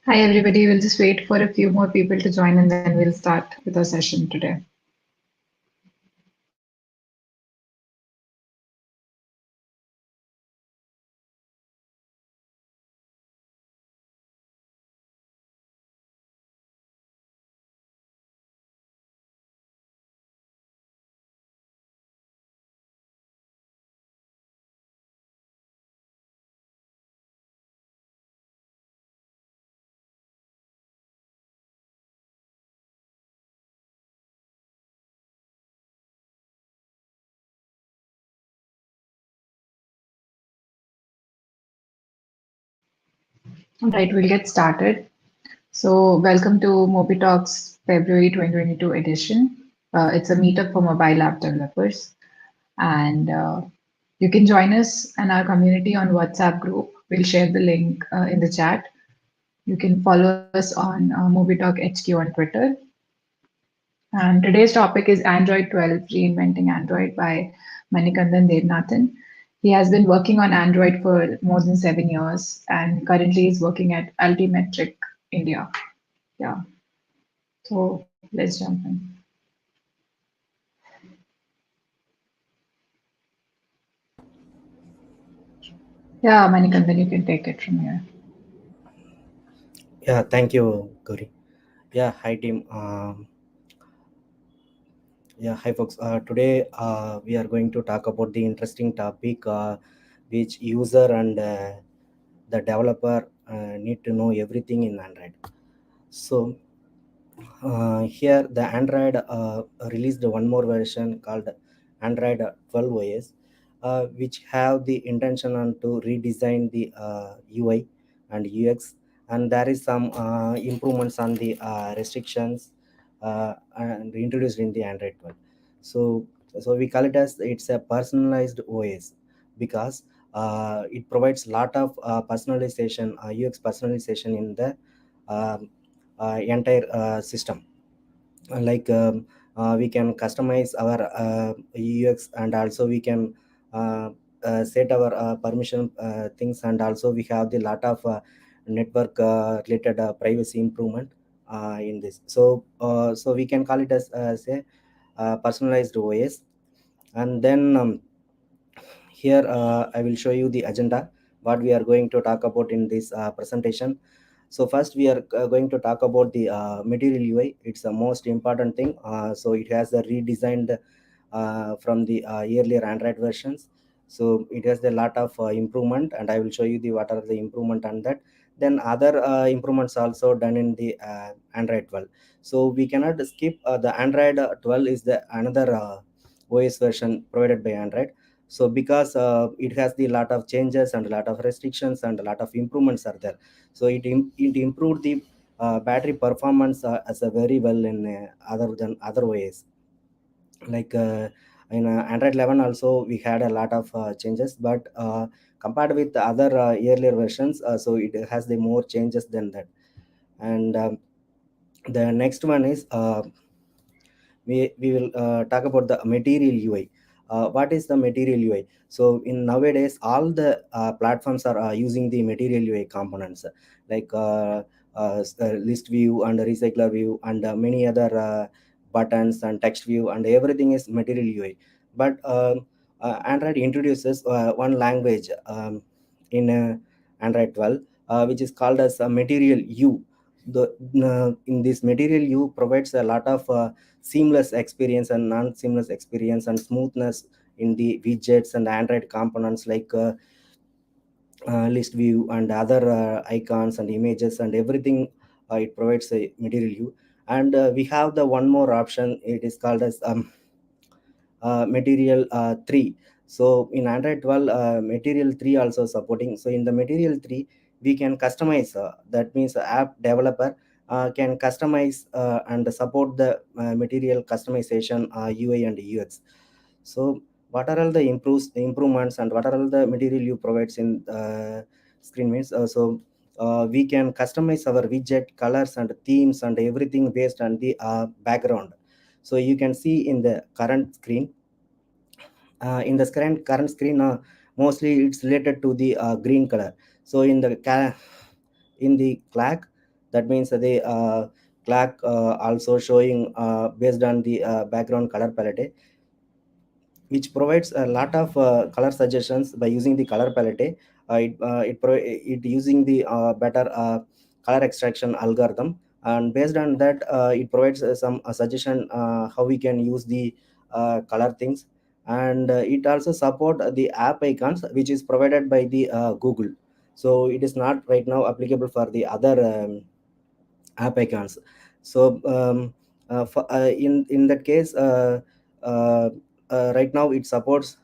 Hi, everybody. We'll just wait for a few more people to join and then we'll start with our session today. All right, we'll get started. So, welcome to MobiTalk's February 2022 edition. It's a meetup for mobile app developers. And you can join us and our community on WhatsApp group. We'll share the link in the chat. You can follow us on MobiTalk HQ on Twitter. And today's topic is Android 12, Reinventing Android by Manikandan Devanathan. He has been working on Android for more than 7 years and currently is working at Altimetrik, India. Yeah, so let's jump in. Yeah, Manikandan, you can take it from here. Yeah, thank you, Gauri. Yeah, hi team. Hi folks. Today we are going to talk about the interesting topic, which user and the developer need to know everything in Android. So here the Android released one more version called Android 12 OS, which have the intention on to redesign the UI and UX, and there is some improvements on the restrictions and introduced in the Android 12. So we call it as it's a personalized OS because it provides lot of personalization, UX personalization in the entire system. Like we can customize our UX, and also we can uh, set our permission things, and also we have the lot of network related privacy improvement in this. So we can call it as a personalized OS. And then here I will show you the agenda what we are going to talk about in this presentation. So first we are going to talk about the material UI. It's the most important thing. So it has a redesigned from the earlier Android versions. So it has a lot of improvement, and I will show you the what are the improvement on that. Then other improvements also done in the Android 12. So we cannot skip the Android 12 is the another OS version provided by Android. So because it has the lot of changes and a lot of restrictions and a lot of improvements are there. So it improved the battery performance as a very well in other than other ways. Like in Android 11 also we had a lot of changes, but compared with the other earlier versions, so it has the more changes than that. And the next one is we will talk about the material UI. What is the material UI? So in nowadays, all the platforms are using the material UI components, like list view and recycler view and many other buttons and text view, and everything is material UI. But Android introduces one language in Android 12, which is called as material U. In this material U provides a lot of seamless experience and non-seamless experience and smoothness in the widgets and Android components, like list view and other icons and images and everything. It provides a material view. And we have the one more option. It is called as material 3. So in Android 12, material 3 also supporting. So in the material 3 we can customize, that means app developer can customize and support the material customization, UI and UX. So what are all the improvements and what are all the material you provides in screen means, we can customize our widget colors and themes and everything based on the background. So you can see in the current screen, in the current screen, mostly it's related to the green color. So in the in the clock, That means the clock also showing based on the background color palette, which provides a lot of color suggestions by using the color palette. It using the better color extraction algorithm, and based on that it provides some suggestion how we can use the color things. And it also support the app icons which is provided by the Google. So it is not right now applicable for the other app icons. So in that case, uh, right now it supports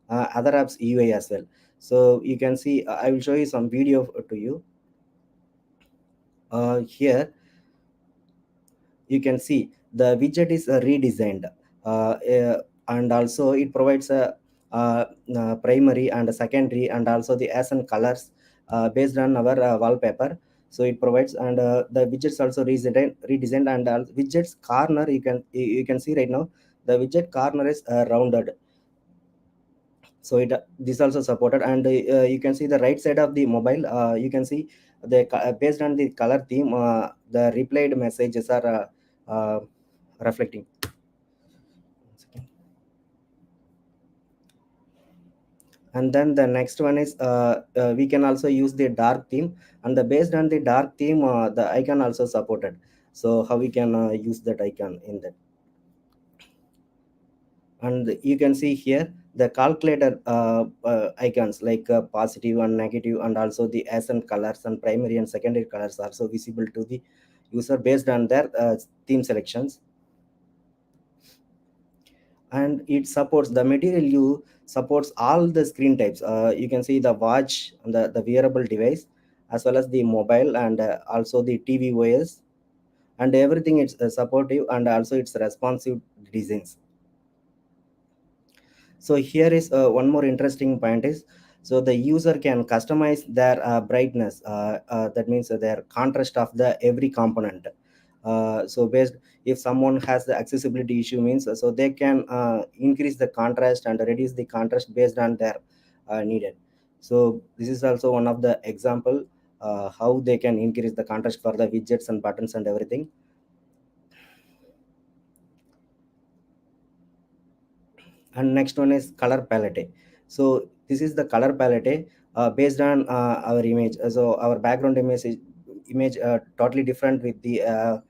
other apps UI as well. So you can see, I will show you some video to you. Here you can see the widget is redesigned, and also it provides a primary and a secondary and also the accent colors based on our wallpaper. So it provides, and the widgets also redesigned, and widgets corner, you can see right now the widget corner is rounded. So it this also supported, and you can see the right side of the mobile, you can see based on the color theme, the replied messages are reflecting. And then the next one is we can also use the dark theme, and the based on the dark theme the icon also supported. So how we can use that icon in that. And you can see here the calculator icons like positive and negative, and also the accent colors and primary and secondary colors are also visible to the user based on their theme selections. And it supports the material you supports all the screen types. You can see the watch and the wearable device, as well as the mobile, and also the TV OS, and everything. It's supportive, and also it's responsive designs. So here is one more interesting point is, so the user can customize their brightness, that means their contrast of the every component. So based, if someone has the accessibility issue means, so they can increase the contrast and reduce the contrast based on their needed. So this is also one of the example how they can increase the contrast for the widgets and buttons and everything. And next one is color palette. So this is the color palette based on our image. So our background image totally different with the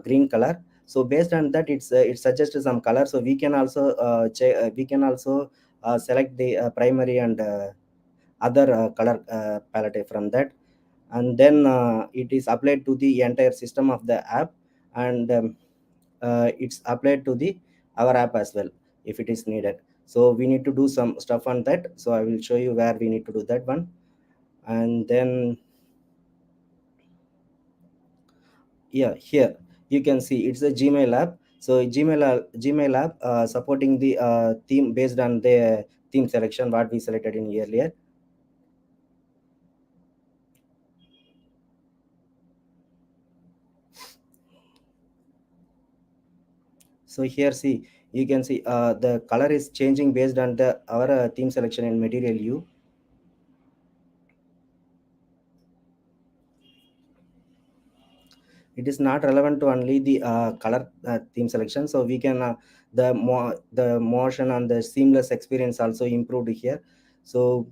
green color. So based on that, it suggests some color. So we can also we can also select the primary and other color palette from that, and then it is applied to the entire system of the app. And it's applied to the our app as well if it is needed. So we need to do some stuff on that, so I will show you where we need to do that one. And then yeah, here you can see it's a Gmail app. So Gmail app supporting the theme based on the theme selection what we selected in earlier. So here see, you can see the color is changing based on the our theme selection in material view. It is not relevant to only the color theme selection. So we can the motion and the seamless experience also improved here. So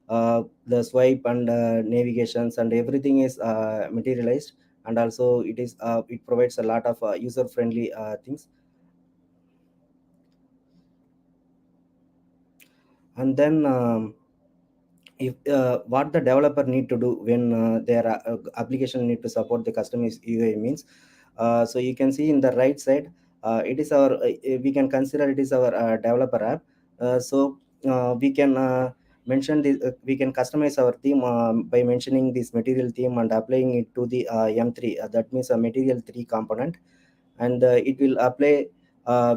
the swipe and navigations and everything is materialized, and also it provides a lot of user friendly things. And then if what the developer need to do when their application need to support the customized UI means, so you can see in the right side, it is our we can consider it is our developer app. So we can mention this, we can customize our theme by mentioning this material theme and applying it to the M3, that means a material 3 component. And it will apply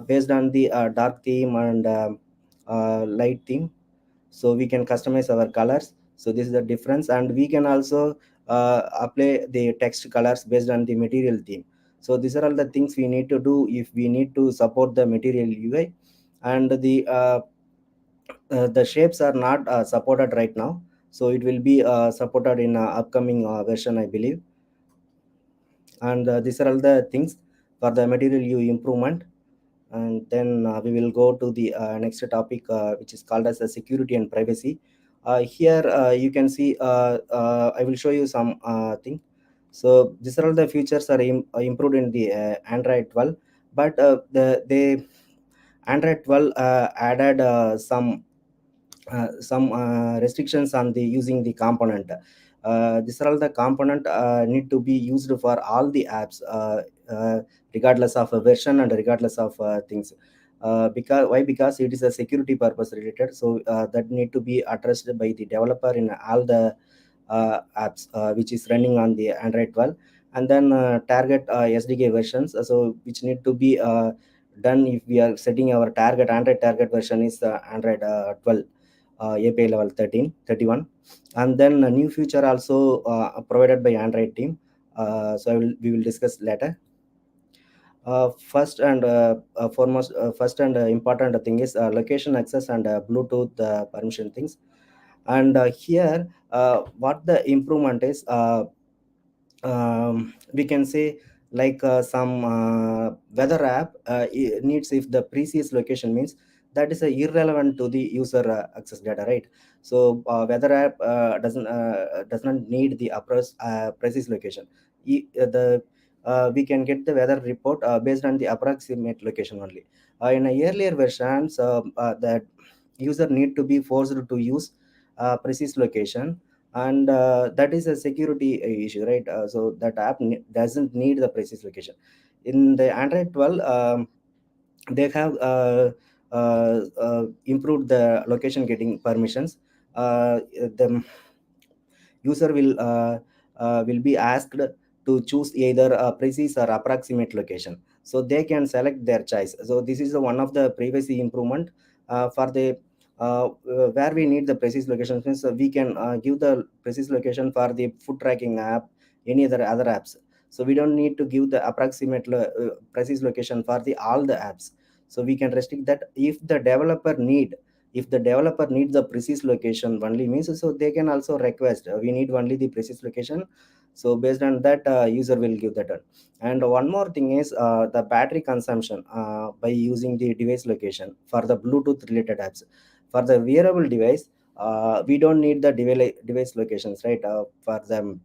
based on the dark theme and light theme. So we can customize our colors. So this is the difference, and we can also apply the text colors based on the material theme. So these are all the things we need to do if we need to support the material UI. And the shapes are not supported right now, so it will be supported in upcoming version, I believe. And these are all the things for the material you improvement. And then we will go to the next topic, which is called as security and privacy. Here you can see, I will show you some thing. So these are all the features are improved in the Android 12, but they Android 12 added some restrictions on the using the component. These are all the component need to be used for all the apps, regardless of a version and regardless of things. Because why? Because it is a security purpose related, so that need to be addressed by the developer in all the apps which is running on the Android 12. And then target SDK versions, so which need to be done if we are setting our target Android target version is Android 12, API level 13 31. And then a new feature also provided by Android team. We will discuss later. First and foremost, first and important thing is location access and Bluetooth permission things. And here what the improvement is, we can say, like some weather app needs, if the precise location means, that is irrelevant to the user access data, right? So weather app does not need the precise location. The We can get the weather report based on the approximate location only. In earlier versions, that user need to be forced to use precise location, and that is a security issue, right? So that app doesn't need the precise location. In the Android 12, they have improved the location getting permissions. The user will be asked to choose either a precise or approximate location, so they can select their choice. So this is one of the privacy improvement for the where we need the precise location means we can give the precise location for the food tracking app, any other apps. So we don't need to give the approximate precise location for the all the apps. So we can restrict that. If the developer needs the precise location only means, so they can also request we need only the precise location. So based on that, user will give that one. And one more thing is the battery consumption by using the device location for the Bluetooth related apps. For the wearable device, we don't need the device locations, right? For them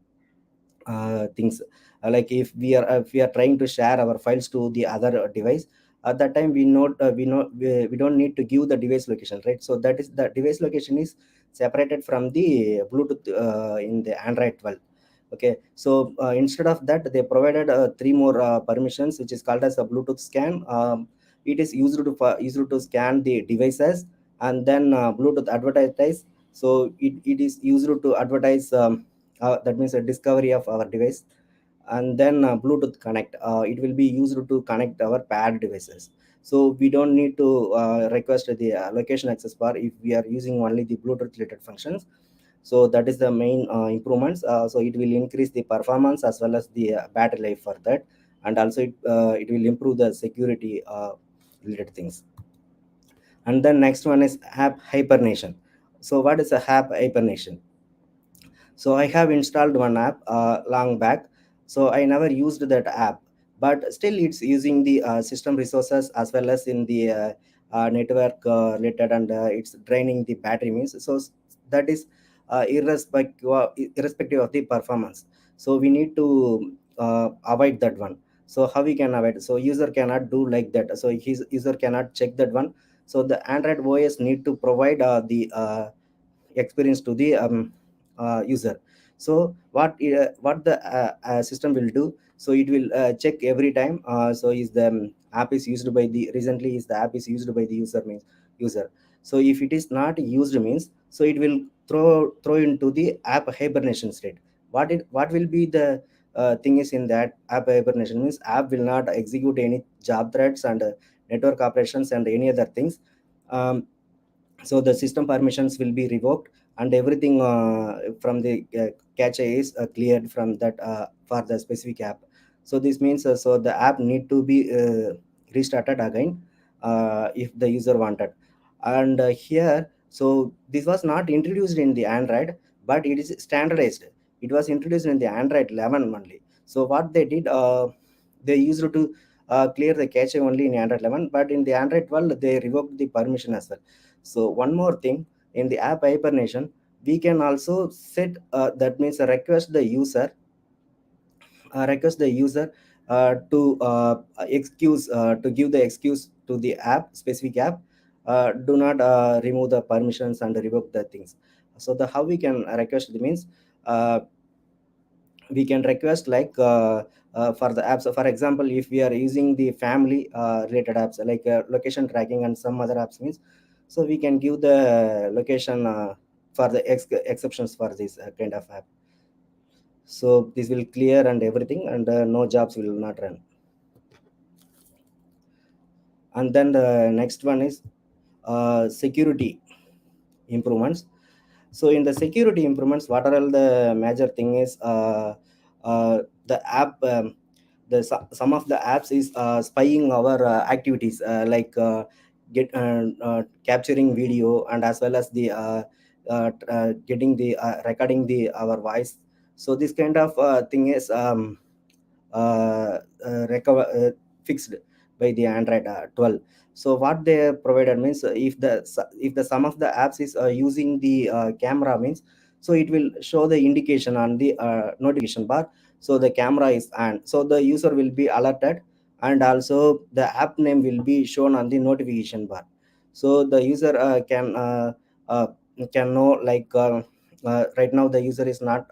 things, like if we are trying to share our files to the other device, at that time we don't need to give the device location, right? So that is the device location is separated from the Bluetooth in the Android 12. Okay, so instead of that, they provided three more permissions, which is called as a Bluetooth scan. It is used to scan the devices, and then Bluetooth advertise. So it is used to advertise, that means a discovery of our device. And then Bluetooth connect, it will be used to connect our paired devices. So we don't need to request the location access bar if we are using only the Bluetooth related functions. So that is the main improvements. So it will increase the performance as well as the battery life for that. And also it will improve the security related things. And then next one is app hibernation. So what is a app hibernation? So I have installed one app long back. So I never used that app, but still it's using the system resources as well as in the network related, and it's draining the battery means. So that is irrespective of the performance. So we need to avoid that one. So how we can avoid? So user cannot do like that. So his user cannot check that one. So the Android OS need to provide the experience to the user. So what the system will do, so it will check every time. So is the app is used by the recently is the app is used by the user means user. So if it is not used means, so it will throw into the app hibernation state. What will be the thing is in that app hibernation means app will not execute any job threads and network operations and any other things. So the system permissions will be revoked, and everything from the cache is cleared from that for the specific app. So this means so the app need to be restarted again if the user wanted. And here, so this was not introduced in the Android, but it is standardized. It was introduced in the Android 11 only. So what they did, they used to clear the cache only in Android 11, but in the Android 12 they revoked the permission as well. So one more thing, in the app hibernation we can also set, that means request the user, to excuse, to give the excuse to the app, specific app, do not remove the permissions and revoke the things. So the how we can request the means, uh, we can request like, for the apps. So for example, if we are using the family related apps like location tracking and some other apps means, so we can give the location, for the exceptions for this kind of app. So this will clear and everything, and no jobs will not run. And then the next one is security improvements. So in the security improvements, what are all the major thing is, the app, some of the apps is spying our activities, like capturing video, and as well as the getting the recording the our voice. So this kind of thing is recover fixed by the Android 12. So what they provided means, if the some of the apps is using the camera means, so it will show the indication on the notification bar, so the camera is on, so the user will be alerted, and also the app name will be shown on the notification bar. So the user uh, can know like, right now the user is not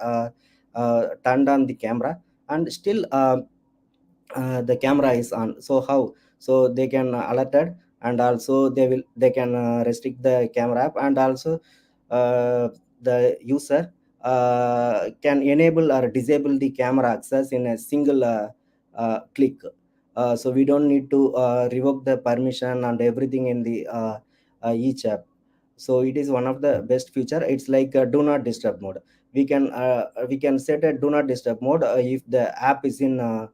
turned on the camera, and still the camera is on. So how, so they can alerted, and also they can restrict the camera app, and also the user can enable or disable the camera access in a single click. So we don't need to revoke the permission and everything in the each app. So it is one of the best feature. It's like a do not disturb mode. We can set a do not disturb mode if the app is in uh,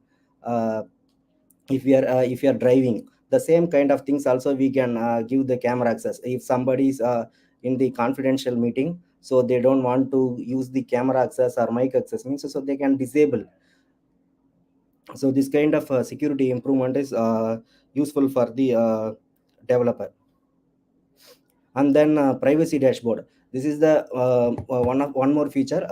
if you are driving. The same kind of things also we can give the camera access if somebody is in the confidential meeting, so they don't want to use the camera access or mic access means, so they can disable. So this kind of security improvement is useful for the developer. And then privacy dashboard, this is the one more feature.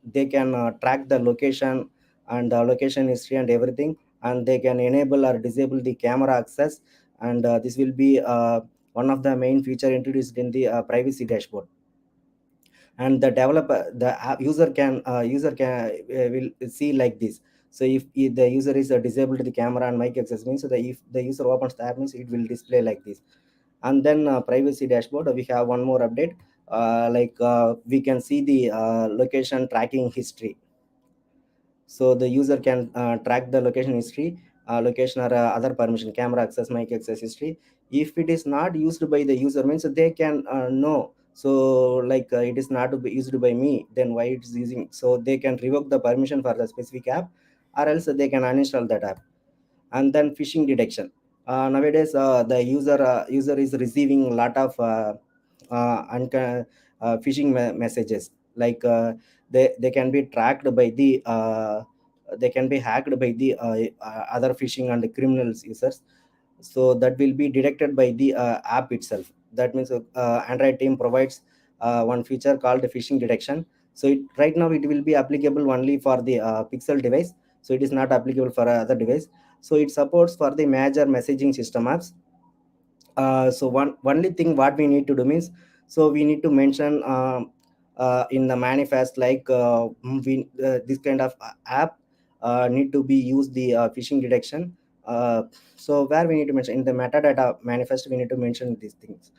They can track the location and location history and everything, and they can enable or disable the camera access, and this will be one of the main feature introduced in the privacy dashboard. And the developer, the user can will see like this. So if the user is disabled the camera and mic access means, so if the user opens the app means, it will display like this. And then privacy dashboard, we have one more update, we can see the location tracking history. So the user can track the location history, location or other permission, camera access, mic access history. If it is not used by the user means, they can know. So it is not to be used by me, then why it is using, so they can revoke the permission for the specific app, or else they can uninstall that app. And then phishing detection, nowadays the user is receiving a lot of phishing messages, they can be tracked by the they can be hacked by the other phishing and criminals users. So that will be detected by the app itself. That means Android team provides one feature called phishing detection. So right now it will be applicable only for the Pixel device, so it is not applicable for other device. So it supports for the major messaging system apps. So one only thing what we need to do means, so we need to mention in the manifest, this kind of app need to be used the phishing detection. So where we need to mention in the metadata manifest, we need to mention these things.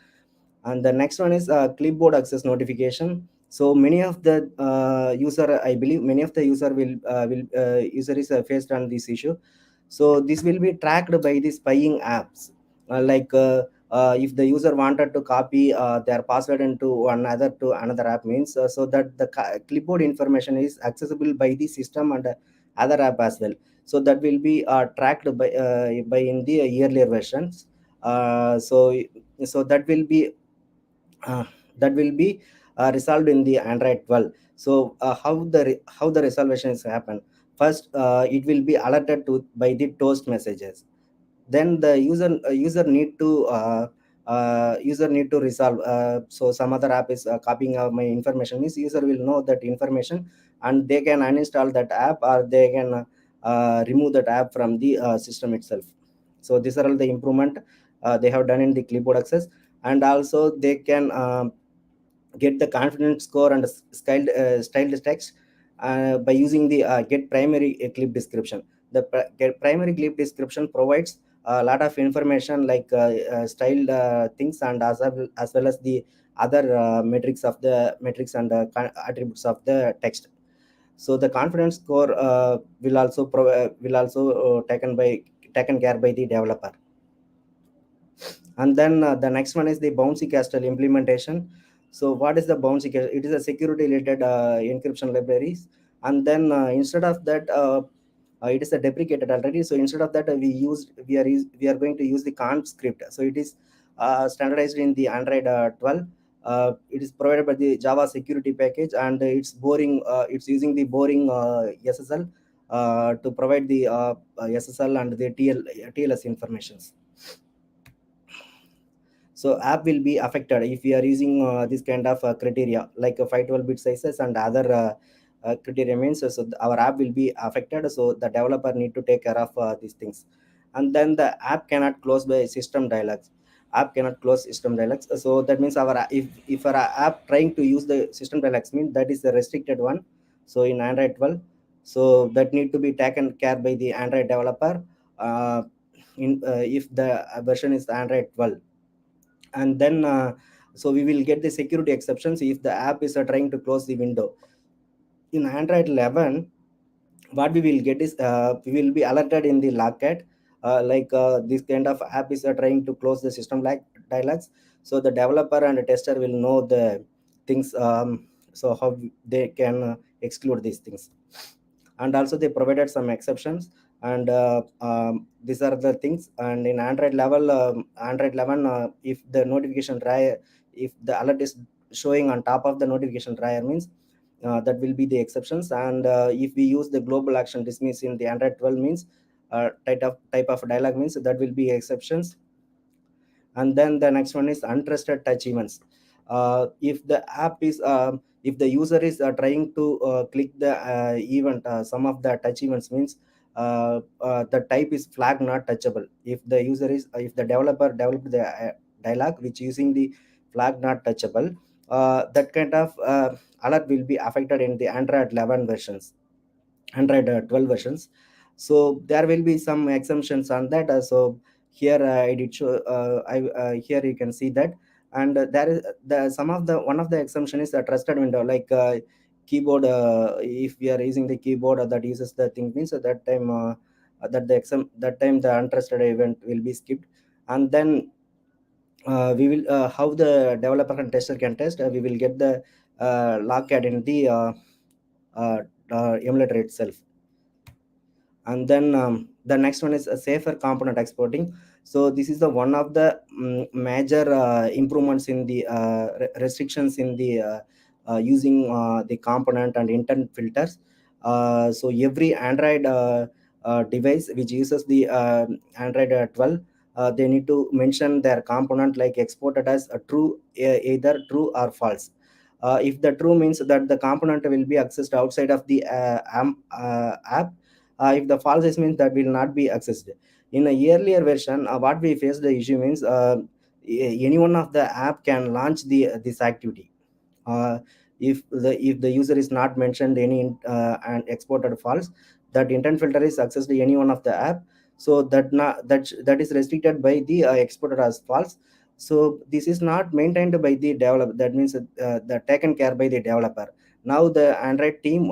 And the next one is clipboard access notification. So many of the user, I believe many of the user is faced on this issue. So this will be tracked by the spying apps, if the user wanted to copy their password into another app means, so that the clipboard information is accessible by the system and other app as well. So that will be tracked by in the earlier versions. So that will be uh, resolved in the Android 12. So how the resolution is happen, First, it will be alerted to by the toast messages. Then the user need to resolve. So some other app is copying my information, means user will know that information, and they can uninstall that app, or they can remove that app from the system itself. So these are all the improvement they have done in the clipboard access. And also they can get the confidence score and styled text by using the get primary clip description. The get primary clip description provides a lot of information like styled things, and as well as the other metrics and attributes of the text. So the confidence score will also taken care by the developer. And then the next one is the BouncyCastle implementation. So what is the BouncyCastle? It is a security related encryption libraries. And then instead of that, it is a deprecated already. So instead of that, we are going to use the conf script. So it is standardized in the Android 12. It is provided by the Java security package, and it's boring. It's using the boring SSL to provide the SSL and the TLS informations. So app will be affected if we are using this kind of criteria like 512-bit sizes and other criteria, means so our app will be affected. So the developer need to take care of these things. And then the app cannot close by system dialogs. App cannot close system dialogs. So that means if our app trying to use the system dialogs, means that is the restricted one. So in Android 12, so that need to be taken care by the Android developer if the version is Android 12. And then so we will get the security exceptions if the app is trying to close the window. In Android 11, what we will get is we will be alerted in the logcat, this kind of app is trying to close the system like dialogs. So the developer and the tester will know the things, so how they can exclude these things. And also they provided some exceptions. And these are the things. And in Android level, Android 11, if the notification dryer, if the alert is showing on top of the notification dryer, means that will be the exceptions. And if we use the global action dismiss in the Android 12, means type of dialog, means that will be exceptions. And then the next one is untrusted touch events. If the user is trying to click the event, some of the touch events, means the type is flag not touchable. If the developer developed the dialog which using the flag not touchable, that kind of alert will be affected in the Android 11 versions, Android 12 versions. So there will be some exemptions on that. So here I did show. Here you can see that. And there is the some of the one of the exemption is a trusted window, like keyboard. If we are using the keyboard that uses the thing, means at that time that time the untrusted event will be skipped. And then we will how the developer and tester can test. We will get the logcat in the uh, emulator itself. And then the next one is a safer component exporting. So this is the one of the major improvements in the restrictions in the using the component and intent filters. So every Android device which uses the Android 12, they need to mention their component like exported as a true, either true or false. If the true means that the component will be accessed outside of the app. If the false is means that will not be accessed. In a earlier version, what we faced the issue means any one of the app can launch this activity. uh, if the user is not mentioned any and exported false, that intent filter is accessed to any one of the app. So that is restricted by the exported as false. So this is not maintained by the developer. That means that taken care by the developer. Now the Android team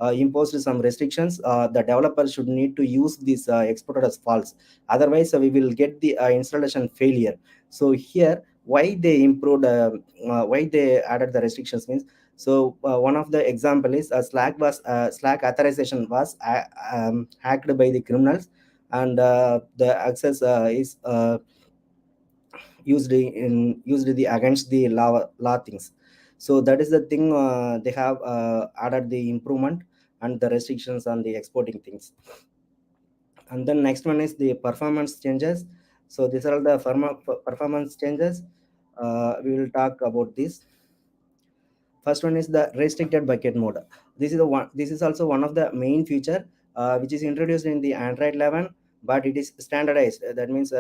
imposed some restrictions. The developer should need to use this exported as false. Otherwise, we will get the installation failure. So here, why they added the restrictions means, so one of the example is Slack authorization was hacked by the criminals, and the access is used the against the law things. So that is the thing they have added the improvement. and the restrictions on the exporting things. And then next one is the performance changes. So these are all the performance changes. We will talk about this. First one is the restricted bucket mode. This is the one. This is also one of the main feature which is introduced in the Android 11, but it is standardized. That means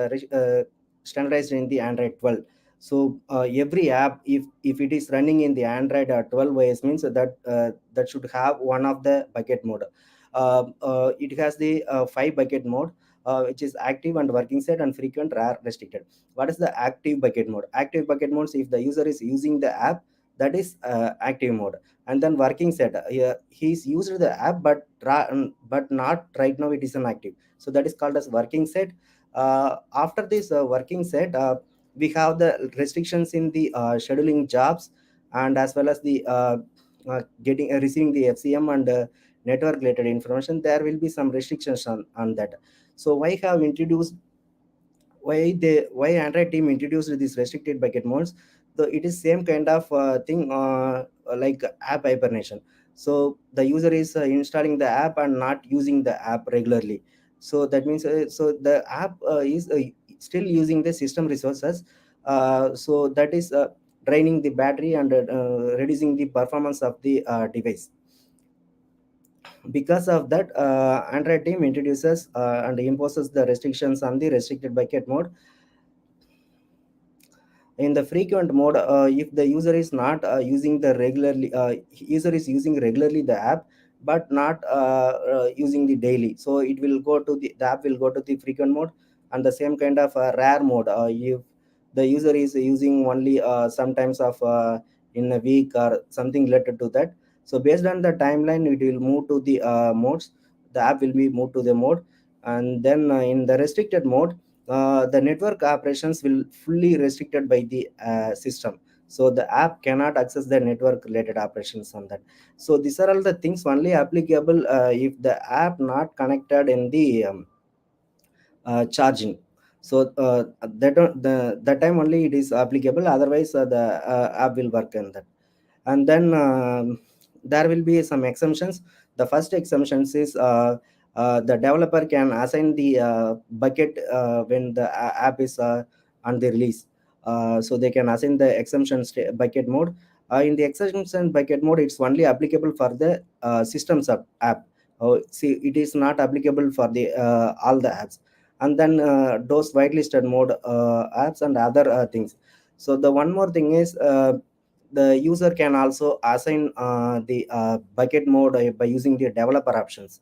standardized in the Android 12. So every app, if it is running in the Android 12 OS, means that should have one of the bucket mode. It has the 5 bucket mode, which is active and working set and frequent, rare, restricted. What is the active bucket mode? Active bucket modes, if the user is using the app, that is active mode. And then working set, he's used the app, but not right now it is an active, so that is called as working set. After this working set, we have the restrictions in the scheduling jobs, and as well as the getting receiving the FCM and network related information. There will be some restrictions on that. So why Android team introduced this restricted bucket modes? So it is same kind of thing, like app hibernation. So the user is installing the app and not using the app regularly. So that means so the app is still using the system resources. So that is draining the battery and reducing the performance of the device. Because of that, Android team introduces and imposes the restrictions on the restricted bucket mode. In the frequent mode, if the user is not using the regularly user is using regularly the app, but not using the daily, so it will go to the app will go to the frequent mode. And the same kind of rare mode, if the user is using only sometimes of in a week or something related to that, so based on the timeline it will move to the modes. The app will be moved to the mode. And then in the restricted mode, the network operations will fully restricted by the system, so the app cannot access the network related operations on that. So these are all the things only applicable if the app not connected in the charging. So that time only it is applicable, otherwise the app will work in that. And then there will be some exemptions. The first exemptions is the developer can assign the bucket when the app is on the release. So they can assign the bucket mode. In the exemption bucket mode, it's only applicable for the systems app. See, it is not applicable for the all the apps. And then those whitelisted mode apps and other things. So the one more thing is the user can also assign the bucket mode by using the developer options.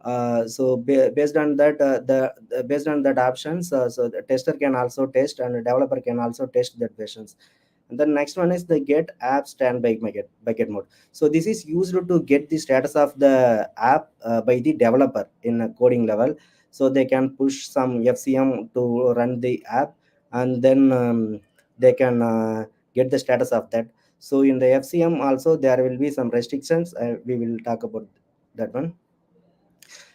So based on that based on that options, so the tester can also test and the developer can also test that versions. And the next one is the get app standby bucket mode. So this is used to get the status of the app by the developer in a coding level. So they can push some FCM to run the app, and then they can get the status of that. So in the FCM also there will be some restrictions. We will talk about that one.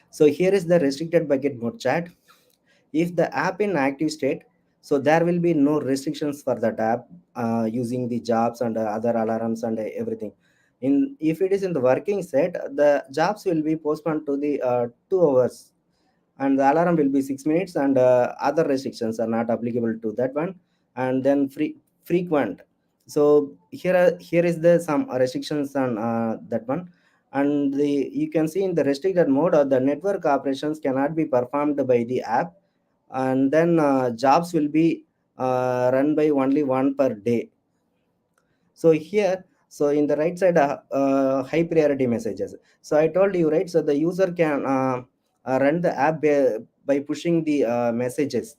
So here is the restricted bucket mode chat. If the app in active state, so there will be no restrictions for that app using the jobs and other alarms and everything. In if it is in the working set, the jobs will be postponed to the 2 hours, and the alarm will be 6 minutes, and other restrictions are not applicable to that one. And then frequent. So here is the some restrictions on that one. And the you can see in the restricted mode, the network operations cannot be performed by the app. And then jobs will be run by only one per day. So here, so in the right side, high priority messages. So I told you, right, so the user can run the app by pushing the messages.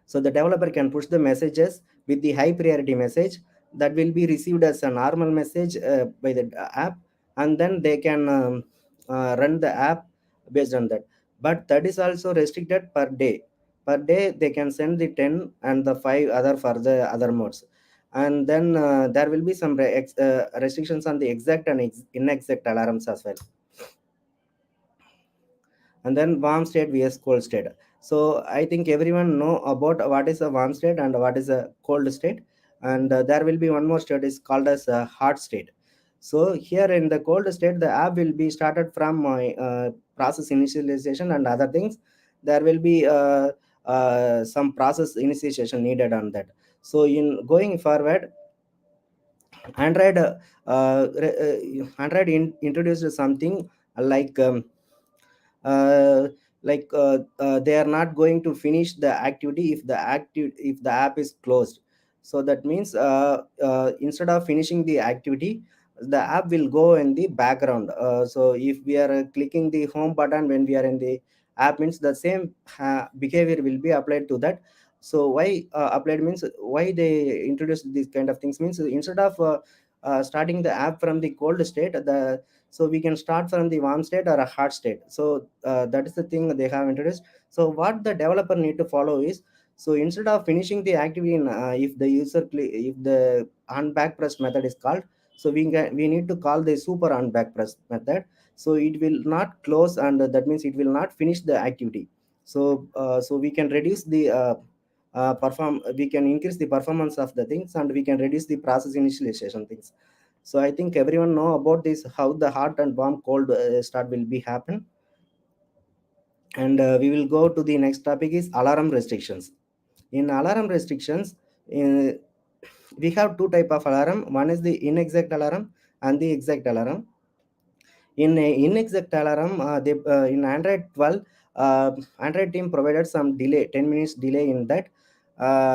So the developer can push the messages with the high priority message that will be received as a normal message by the app, and then they can run the app based on that. But that is also restricted per day. Per day they can send the 10 and the 5 other for the other modes. And then there will be some restrictions on the exact and inexact alarms as well. And then warm state vs cold state. So I think everyone know about what is a warm state and what is a cold state. And there will be one more state is called as a hot state. So here in the cold state, the app will be started from process initialization and other things. There will be some process initiation needed on that. So in going forward, Android introduced something like uh, they are not going to finish the activity if the app is closed. So that means instead of finishing the activity, the app will go in the background. So if we are clicking the home button when we are in the app, means the same behavior will be applied to that. So why applied means why they introduced these kind of things means instead of starting the app from the cold state, the so we can start from the warm state or a hot state. So that is the thing they have introduced. So what the developer need to follow is, so instead of finishing the activity in, if the if the on back press method is called, so we need to call the super on back press method. So it will not close, and that means it will not finish the activity. So so we can reduce the perform we can increase the performance of the things, and we can reduce the process initialization things. So I think everyone know about this, how the hot and warm cold start will be happen. And we will go to the next topic is alarm restrictions. In alarm restrictions, uh, we have two type of alarm. One is the inexact alarm and the exact alarm. In inexact alarm, in Android 12, Android team provided some delay, 10 minutes delay in that.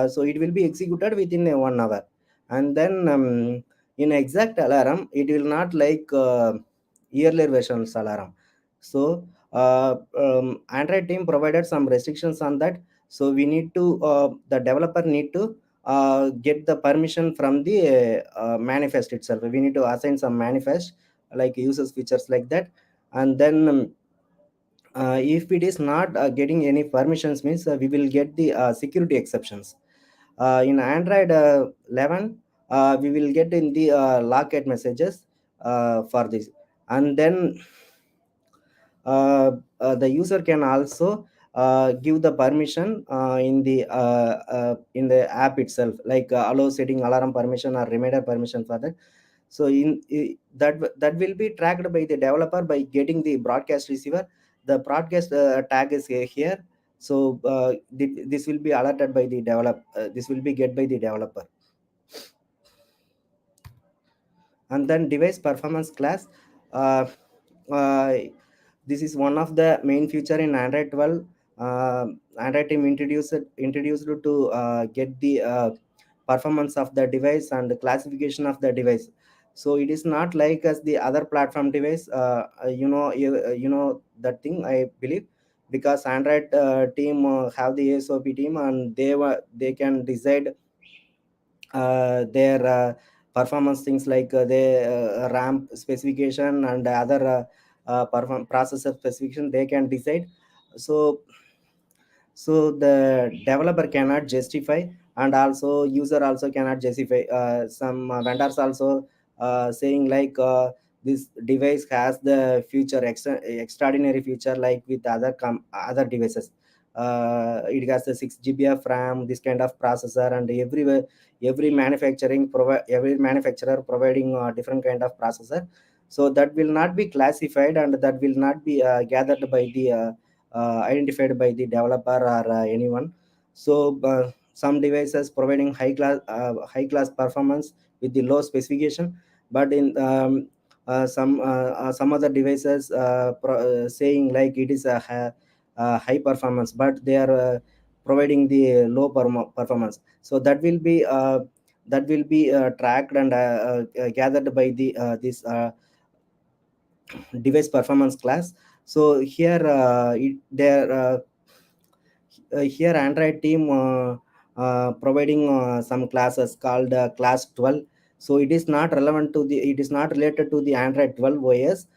So it will be executed within 1 hour. And then in exact alarm, it will not like earlier versions alarm. So Android team provided some restrictions on that. So we need to, the developer need to get the permission from the manifest itself. We need to assign some manifest like users features like that. And then if it is not getting any permissions means we will get the security exceptions. In Android 11, we will get in the locket messages for this. And then the user can also give the permission in the app itself, like allow setting alarm permission or reminder permission for that. So that will be tracked by the developer by getting the broadcast receiver. The broadcast tag is here. So this will be alerted by the developer. This will be get by the developer. And then device performance class. uh, uh, this is one of the main feature in Android 12. uh, Android team introduced to get the performance of the device and classification of the device. So it is not like as the other platform device. You know that thing, I believe, because Android team have the SOP team, and they can decide their performance things like the RAM specification and other processor specification they can decide. So so the developer cannot justify, and also user also cannot justify. Some vendors also saying like this device has the extraordinary feature like with other devices. It has the 6 GB of RAM, this kind of processor, and every manufacturer providing different kind of processor. So that will not be classified, and that will not be gathered by the identified by the developer or anyone. So some devices providing high class performance with the low specification, but in some other devices saying like it is a high performance, but they are providing the low performance. So that will be tracked and gathered by the this device performance class. So here here Android team providing some classes called class 12. So it is not relevant to the, it is not related to the Android 12 OS.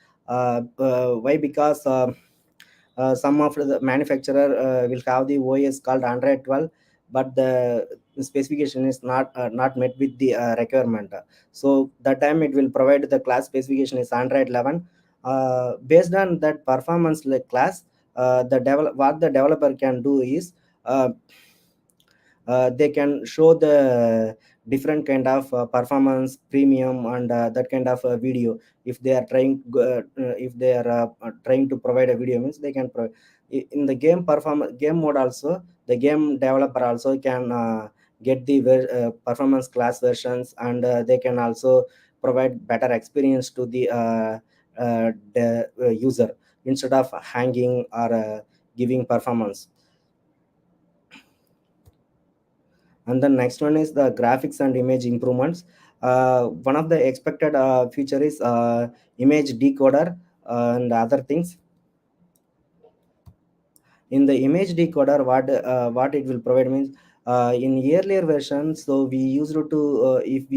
Why? Because some of the manufacturer will have the OS called Android 12, but the specification is not met with the requirement. So that time it will provide the class specification is Android 11. Based on that performance like class, what the developer can do is uh, they can show the different kind of performance premium and that kind of video. If they are if they are trying to provide a video means they can in the game mode also, the game developer also can get the performance class versions, and they can also provide better experience to the user instead of hanging or giving performance. And the next one is the graphics and image improvements. One of the expected feature is image decoder and other things. In the image decoder, what it will provide means, in earlier versions, so we used to if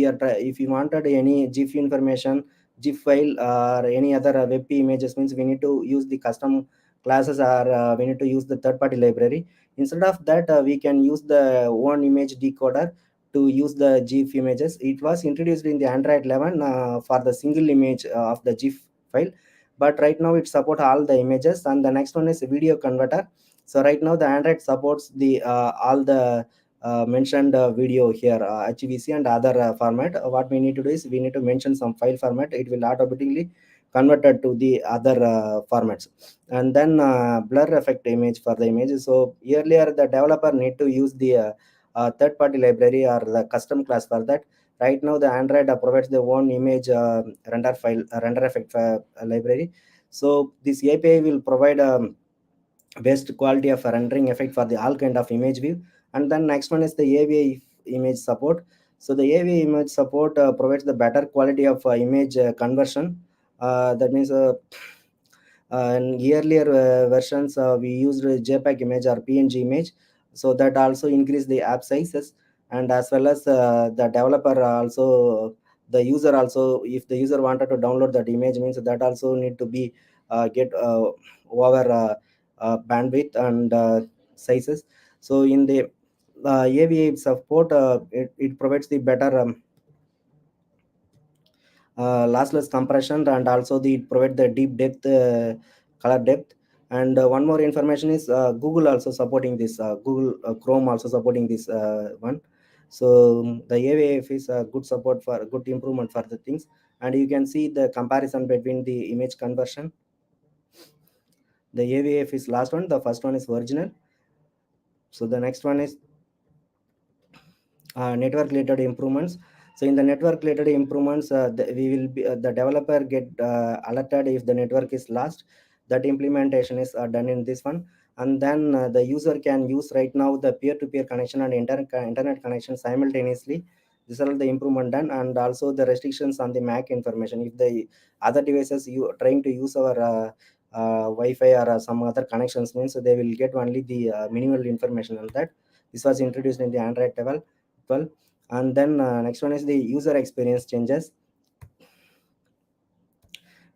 we wanted any gif information, gif file or any other web images means we need to use the custom classes, or we need to use the third party library. Instead of that, we can use the one image decoder to use the gif images. It was introduced in the Android 11 for the single image of the gif file, but right now it support all the images. And the next one is video converter. So right now the Android supports the all the mentioned video here, HVC and other format. What we need to do is we need to mention some file format. It will automatically converted to the other formats. And then blur effect image for the images. So earlier the developer need to use the third party library or the custom class for that. Right now the Android provides their own image render effect library. So this API will provide best quality of rendering effect for the all kind of image view. And then next one is the AVIF image support. So the AVI image support provides the better quality of image conversion. That means in earlier versions we used JPEG image or PNG image, so that also increase the app sizes. And as well as the developer also, the user also, if the user wanted to download that image means that also need to be get over bandwidth and sizes. So in the AVI support, it provides the better lossless compression, and also the provide the deep depth color depth. And one more information is Google also supporting this, Google Chrome also supporting this one. So the AVF is a good support for good improvement for the things. And you can see the comparison between the image conversion. The AVF is last one, the first one is original. So the next one is network related improvements. So in the network related improvements, we will be the developer get alerted if the network is lost. That implementation is done in this one. And then the user can use right now the peer-to-peer connection and internet connection simultaneously. These are the improvement done. And also the restrictions on the MAC information. If the other devices you trying to use our Wi-Fi or some other connections means, so they will get only the minimal information on that. This was introduced in the Android 12. And then next one is the user experience changes.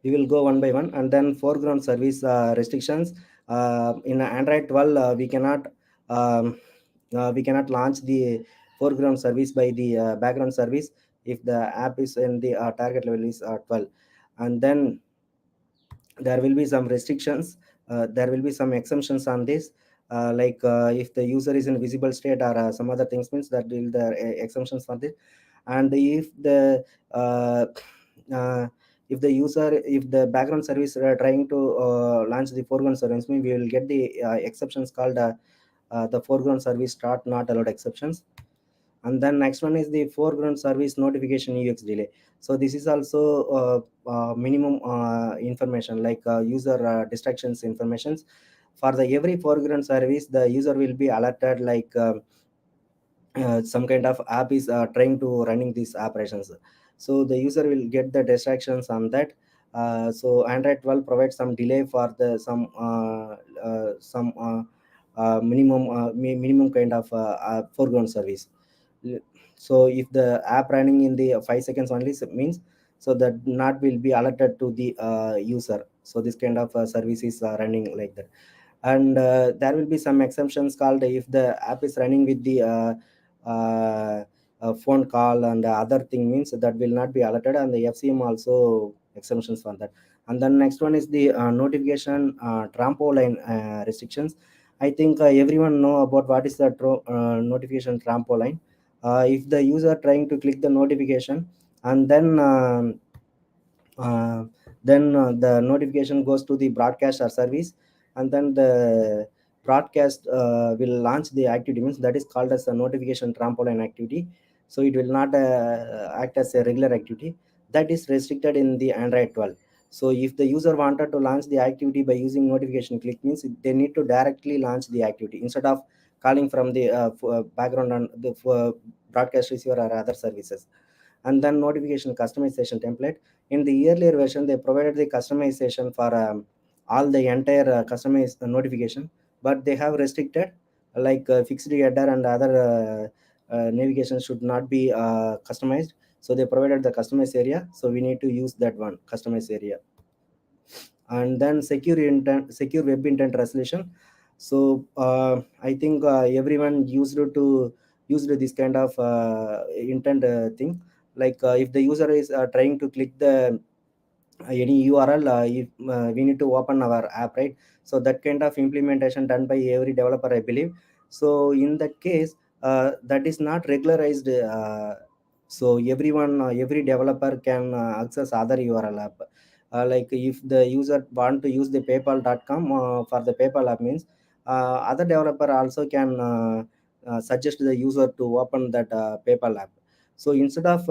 We will go one by one. And then foreground service restrictions. In Android 12 we cannot launch the foreground service by the background service if the app is in the target level is 12. And then there will be some restrictions, there will be some exemptions on this, if the user is in visible state or some other things means that will the exemptions for this. And uh, uh, if the background service are trying to launch the foreground service means we will get the exceptions called the foreground service start not allowed exceptions. And then next one is the foreground service notification UX delay. So this is also minimum information, like user distractions informations. For the every foreground service the user will be alerted, like some kind of app is trying to running these operations, so the user will get the distractions on that. So Android 12 provides some delay for the some minimum kind of foreground service. So if the app running in the 5 seconds only means, so that not will be alerted to the user. So this kind of service is running like that. And there will be some exemptions called if the app is running with the phone call and other thing means that will not be alerted, and the FCM also exemptions for that. And then next one is the notification trampoline restrictions. I think everyone know about what is the notification trampoline. If the user trying to click the notification, and uh, then the notification goes to the broadcaster service, and then the broadcast will launch the activity, means that is called as a notification trampoline activity. So it will not act as a regular activity. That is restricted in the Android 12. So if the user wanted to launch the activity by using notification click, means they need to directly launch the activity instead of calling from the background on the broadcast receiver or other services. And then notification customization template. In the earlier version, they provided the customization for all the entire customized notification, but they have restricted, like fixed header and other navigation should not be customized. So they provided the customized area, so we need to use that one customized area. And then secure web intent resolution. So I think everyone used this kind of intent thing. Like if the user is trying to click the any URL, if we need to open our app, right? So that kind of implementation done by every developer, I believe. So in that case, that is not regularized. So everyone, every developer can access other URL app. Like if the user want to use the PayPal.com for the PayPal app, means other developer also can suggest the user to open that PayPal app. So instead of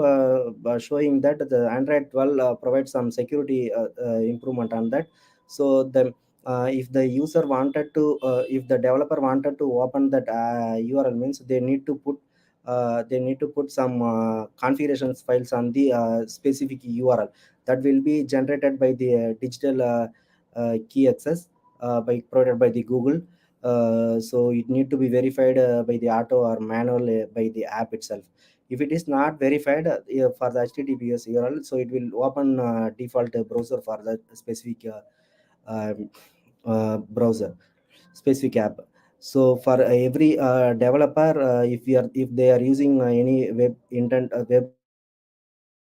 showing that, the Android 12 provides some security improvement on that. So the if the user wanted to if the developer wanted to open that URL, means they need to put some configurations files on the specific URL that will be generated by the digital key access by provided by the Google. So it need to be verified by the auto or manual by the app itself. If it is not verified for the HTTPS URL, so it will open default browser for the specific um, browser, specific app. So for every developer, if they are using any web intent web intent resolution, so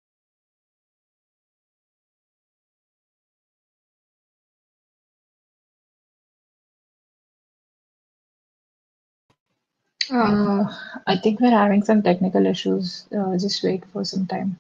they need to put some Uh, I think we're having some technical issues. Just wait for some time.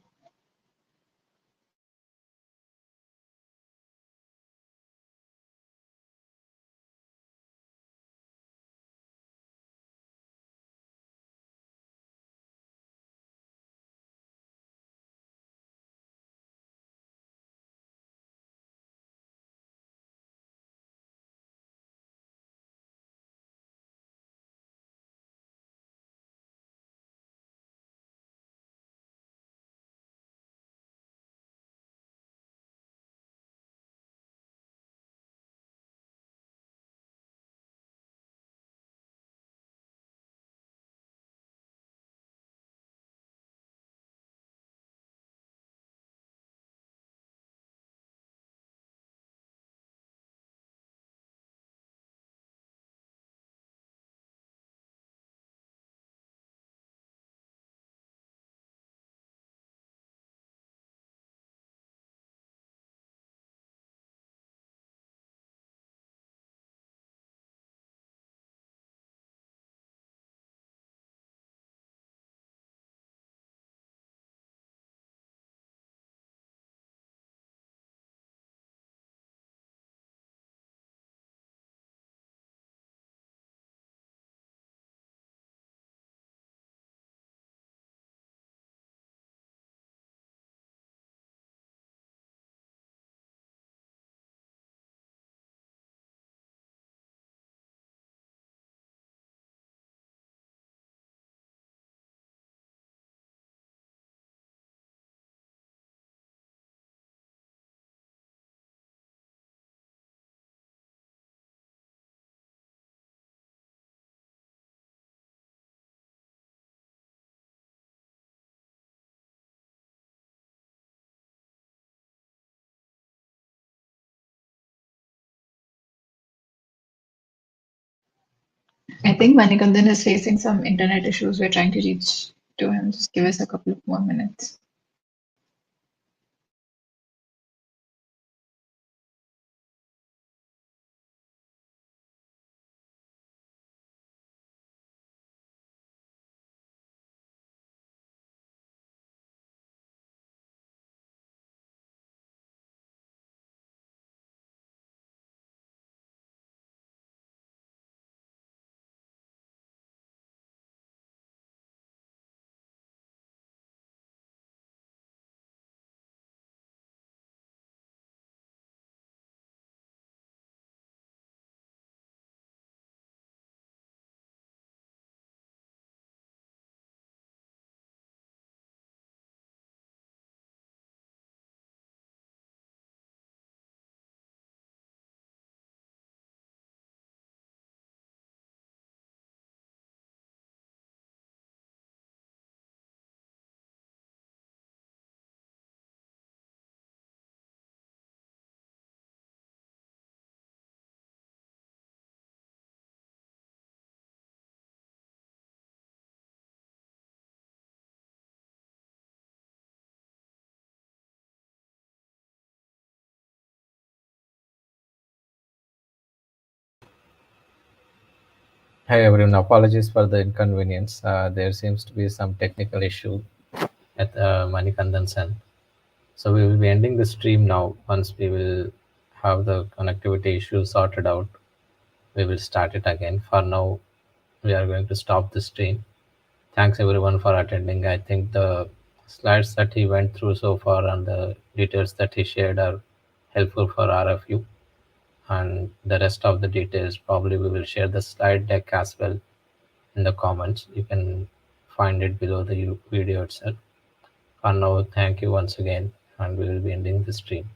I think Manikandan is facing some internet issues. We're trying to reach to him. Just give us a couple of more minutes. Hi everyone, apologies for the inconvenience. There seems to be some technical issue at Manikandan's end. So we will be ending the stream now. Once we will have the connectivity issue sorted out, we will start it again. For now, we are going to stop the stream. Thanks everyone for attending. I think the slides that he went through so far and the details that he shared are helpful for all of you. And the rest of the details, probably we will share the slide deck as well in the comments. You can find it below the video itself. For now, thank you once again, and we will be ending the stream.